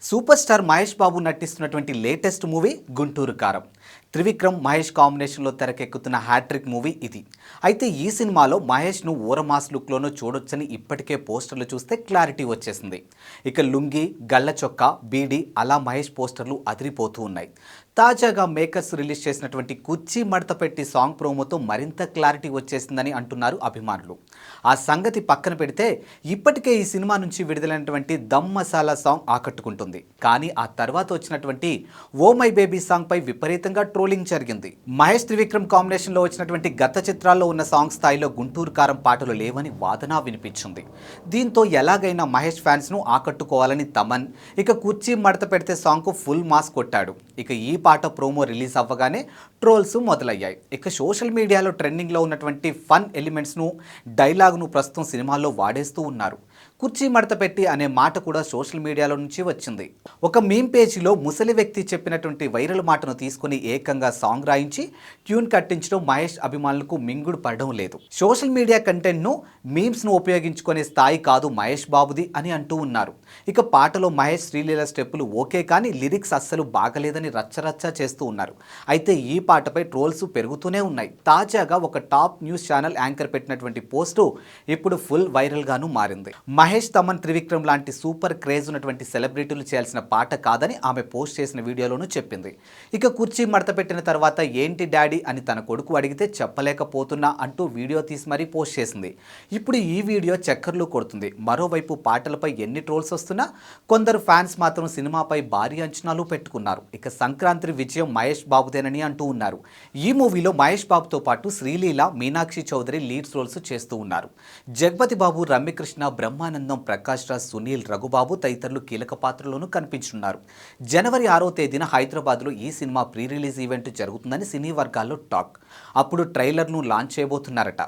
Super star Mahesh Babu నటిస్తున్నటువంటి latest movie Guntur కారం. త్రివిక్రమ్ మహేష్ కాంబినేషన్లో తెరకెక్కుతున్న హ్యాట్రిక్ మూవీ ఇది. అయితే ఈ సినిమాలో మహేష్ను ఊరమాస్ లుక్లోనూ చూడొచ్చని ఇప్పటికే పోస్టర్లు చూస్తే క్లారిటీ వచ్చేసింది. ఇక లుంగి, గళ్ళ చొక్కా, బీడీ అలా మహేష్ పోస్టర్లు అదిరిపోతూ ఉన్నాయి. తాజాగా మేకర్స్ రిలీజ్ చేసినటువంటి కుర్చీ మడత పెట్టి సాంగ్ ప్రోమోతో మరింత క్లారిటీ వచ్చేసిందని అంటున్నారు అభిమానులు. ఆ సంగతి పక్కన పెడితే ఇప్పటికే ఈ సినిమా నుంచి విడుదలైనటువంటి దమ్ మసాలా సాంగ్ ఆకట్టుకుంటుంది. కానీ ఆ తర్వాత వచ్చినటువంటి ఓ మై బేబీ సాంగ్ పై విపరీతంగా ట్రోలింగ్ జరిగింది. మహేష్ త్రివిక్రమ్ కాంబినేషన్లో వచ్చినటువంటి గత చిత్రాల్లో ఉన్న సాంగ్ స్థాయిలో గుంటూరు కారం పాటలు లేవని వాదన వినిపించింది. దీంతో ఎలాగైనా మహేష్ ఫ్యాన్స్ను ఆకట్టుకోవాలని తమన్ ఇక కుర్చీ మడత పెడితే సాంగ్కు ఫుల్ మాస్ కొట్టాడు. ఇక ఈ పాట ప్రోమో రిలీజ్ అవ్వగానే ట్రోల్స్ మొదలయ్యాయి. ఇక సోషల్ మీడియాలో ట్రెండింగ్లో ఉన్నటువంటి ఫన్ ఎలిమెంట్స్ను, డైలాగ్ను ప్రస్తుతం సినిమాల్లో వాడేస్తూ ఉన్నారు. కుర్చీ మడత పెట్టి అనే మాట కూడా సోషల్ మీడియాలో నుంచి వచ్చింది. ఒక మీమ్ పేజీలో ముసలి వ్యక్తి చెప్పినటువంటి వైరల్ మాటను తీసుకుని ఏకంగా సాంగ్ రాయించి ట్యూన్ కట్టించడం మహేష్ అభిమానులకు మింగుడు పడడం లేదు. సోషల్ మీడియా కంటెంట్ను, మీమ్స్ను ఉపయోగించుకునే స్థాయి కాదు మహేష్ బాబుది అని అంటూ ఉన్నారు. ఇక పాటలో మహేష్ శ్రీలీల స్టెప్పులు ఓకే, కానీ లిరిక్స్ అస్సలు బాగలేదని రచ్చరచ్చ చేస్తూ ఉన్నారు. అయితే ఈ పాటపై ట్రోల్స్ పెరుగుతూనే ఉన్నాయి. తాజాగా ఒక టాప్ న్యూస్ ఛానల్ యాంకర్ పెట్టినటువంటి పోస్టు ఇప్పుడు ఫుల్ వైరల్గాను మారింది. మహేష్, తమన్, త్రివిక్రమ్ లాంటి సూపర్ క్రేజ్ ఉన్నటువంటి సెలబ్రిటీలు చేయాల్సిన పాట కాదని ఆమె పోస్ట్ చేసిన వీడియోలోనూ చెప్పింది. ఇక కుర్చీ మడత పెట్టిన తర్వాత ఏంటి డాడీ అని తన కొడుకు అడిగితే చెప్పలేకపోతున్నా అంటూ వీడియో తీసి మరీ పోస్ట్ చేసింది. ఇప్పుడు ఈ వీడియో చక్కర్లు కొడుతుంది. మరోవైపు పాటలపై ఎన్ని ట్రోల్స్ వస్తున్నా కొందరు ఫ్యాన్స్ మాత్రం సినిమాపై భారీ అంచనాలు పెట్టుకున్నారు. ఇక సంక్రాంతి విజయం మహేష్ బాబుదేనని అంటూ ఉన్నారు. ఈ మూవీలో మహేష్ బాబుతో పాటు శ్రీలీల, మీనాక్షి చౌదరి లీడ్స్ రోల్స్ చేస్తూ ఉన్నారు. జగపతి బాబు, రమ్యకృష్ణ, బ్రహ్మానందం, ప్రకాష్ రాజ్, సునీల్, రఘుబాబు తదితరులు కీలక పాత్రలోనూ కనిపించున్నారు. జనవరి 6వ తేదీన హైదరాబాద్లో ఈ సినిమా ప్రీ రిలీజ్ ఈవెంట్ జరుగుతుందని సినీ వర్గాల్లో టాక్. అప్పుడు ట్రైలర్ను లాంచ్ చేయబోతున్నారట.